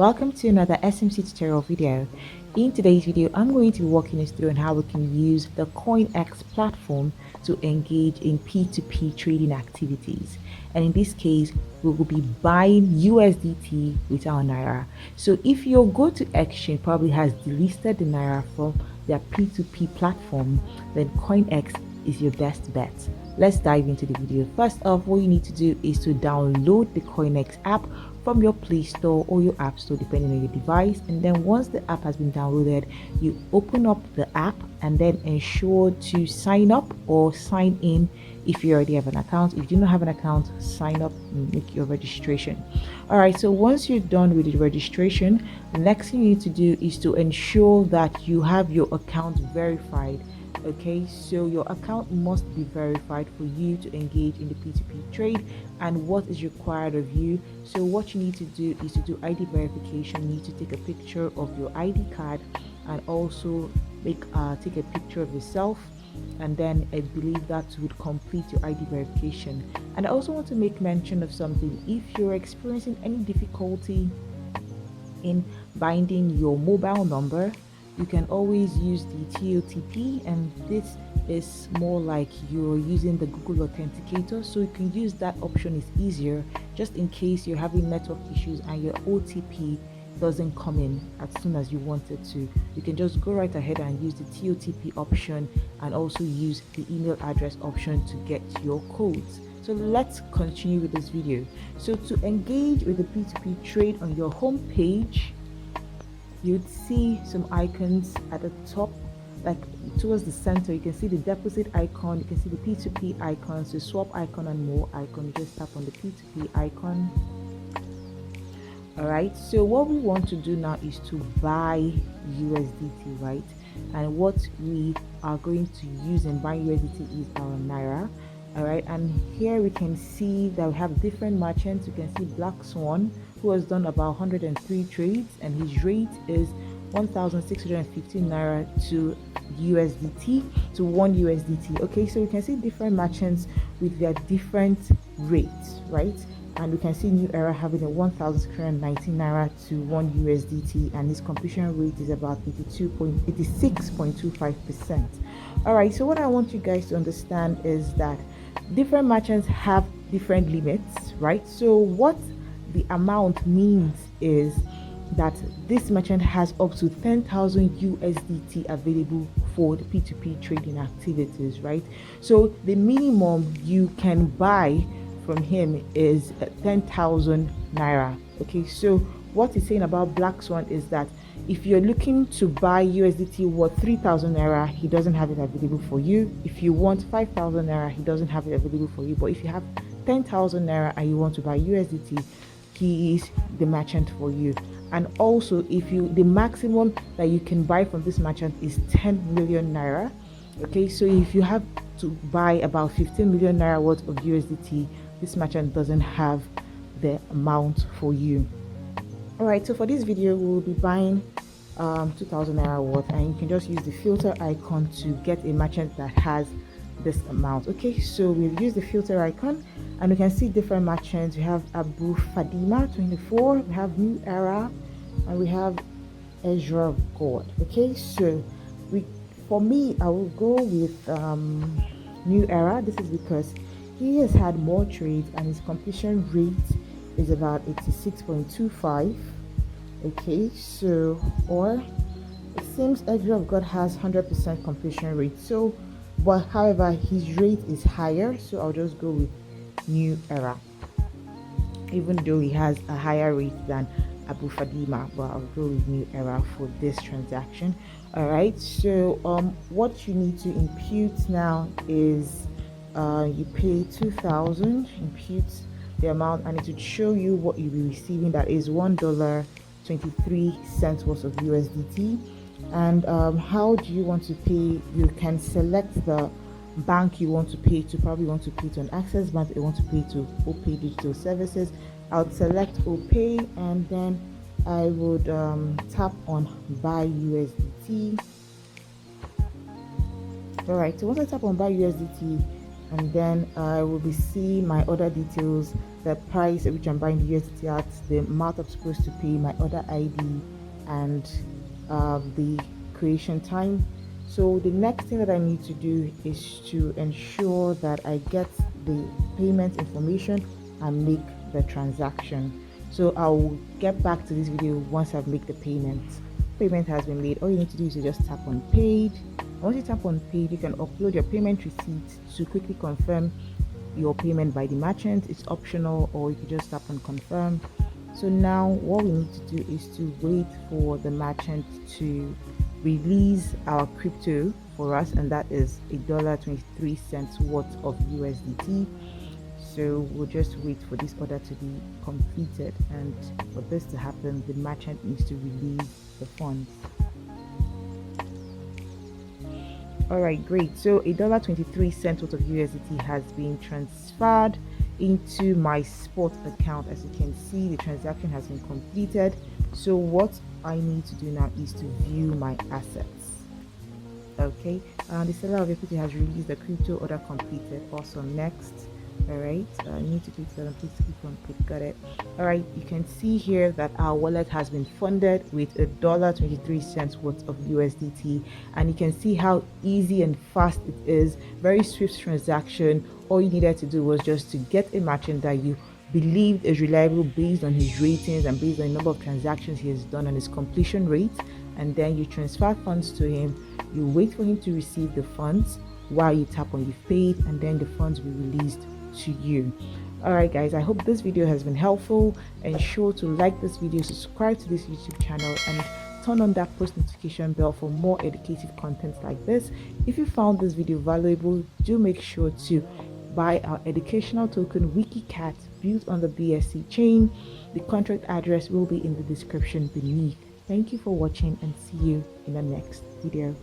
Welcome to another SMC tutorial video. In today's video, I'm going to be walking us through on how we can use the Coinex platform to engage in P2P trading activities. And in this case, we will be buying USDT with our Naira. So if your go-to exchange probably has delisted the Naira from their P2P platform, then Coinex is your best bet. Let's dive into the video. First off, what you need to do is to download the Coinex app from your Play Store or your App Store depending on your device, and then once the app has been downloaded, you open up the app and then ensure to sign up or sign in if you already have an account. If you do not have an account, sign up and make your registration. All right, so once you're done with the registration, the next thing you need to do is to ensure that you have your account verified. Okay, so your account must be verified for you to engage in the P2P trade. And what is required of you? So what you need to do is to do ID verification. You need to take a picture of your ID card and also take a picture of yourself, and then I believe that would complete your ID verification. And I also want to make mention of something. If you're experiencing any difficulty in binding your mobile number, you can always use the TOTP, and this is more like you're using the Google Authenticator, so you can use that option. Is easier just in case you're having network issues and your OTP doesn't come in as soon as you want it to. You can just go right ahead and use the TOTP option and also use the email address option to get your codes. So let's continue with this video. So to engage with the P2P trade on your home page, you'd see some icons at the top, like towards the center. You can see the deposit icon, you can see the P2P icons, the swap icon, and more icon. You just tap on the P2P icon. All right, so what we want to do now is to buy USDT, right? And what we are going to use in buying USDT is our Naira. All right, and here we can see that we have different merchants. You can see Black Swan, who has done about 103 trades, and his rate is 1,615 Naira to USDT to 1 USDT. Okay, so you can see different merchants with their different rates, right? And we can see New Era having a 1,619 Naira to 1 USDT, and his completion rate is about 86.25%. All right, so what I want you guys to understand is that different merchants have different limits, right? So what the amount means is that this merchant has up to 10,000 USDT available for the P2P trading activities, right? So the minimum you can buy from him is 10,000 Naira. Okay, so what he's saying about Black Swan is that if you're looking to buy USDT worth 3,000 Naira, he doesn't have it available for you. If you want 5,000 Naira, he doesn't have it available for you. But if you have 10,000 Naira and you want to buy USDT, he is the merchant for you. And also, if you, the maximum that you can buy from this merchant is 10 million Naira. Okay, so if you have to buy about 15 million Naira worth of USDT, this merchant doesn't have the amount for you. All right, so for this video, we will be buying 2,000 Naira worth, and you can just use the filter icon to get a merchant that has this amount. Okay, so we'll use the filter icon, and we can see different merchants. We have Abu Fadima 24, we have New Era, and we have Ezra of God. Okay, so for me, I will go with New Era. This is because he has had more trades and his completion rate is about 86.25. okay, so, or it seems Ezra of God has 100% completion rate, so, but however his rate is higher, so I'll just go with New Era, even though he has a higher rate than Abu Fadima, but I'll go with New Era for this transaction. All right, so what you need to impute now is you pay 2,000, impute the amount, and it would show you what you'll be receiving. That is $1.23 worth of USDT. And how do you want to pay? You can select the bank you want to pay to. Probably want to pay to an Access Bank, you want to pay to OPay Digital Services. I'll select OPay, and then I would tap on Buy USDT. All right, so once I tap on Buy USDT, and then I will be seeing my other details the price at which I'm buying the USDT at, the amount I'm supposed to pay, my order ID, and the creation time. So the next thing that I need to do is to ensure that I get the payment information and make the transaction. So I'll get back to this video once I've made the payment. Payment has been made. All you need to do is to just tap on paid. Once you tap on paid, you can upload your payment receipt to quickly confirm your payment by the merchant. It's optional, or you can just tap on confirm. So now what we need to do is to wait for the merchant to release our crypto for us, and that is $1.23 worth of USDT. So we'll just wait for this order to be completed, and for this to happen, the merchant needs to release the funds. Alright, great. So $1.23 worth of USDT has been transferred into my spot account. As you can see, the transaction has been completed. So what I need to do now is to view my assets. Okay, the seller of equity has released the crypto, order completed. Awesome. Next. All right, I need to click that. Please click on click. Got it. All right, you can see here that our wallet has been funded with $1.23 worth of USDT, and you can see how easy and fast it is. Very swift transaction. All you needed to do was just to get a merchant that you believed is reliable based on his ratings and based on the number of transactions he has done and his completion rate, and then you transfer funds to him. You wait for him to receive the funds while you tap on you've paid, and then the funds will be released to you. Alright guys, I hope this video has been helpful. Ensure to like this video, subscribe to this YouTube channel, and turn on that post notification bell for more educative content like this. If you found this video valuable, do make sure to buy our educational token WikiCat built on the BSC chain. The contract address will be in the description beneath. Thank you for watching, and see you in the next video.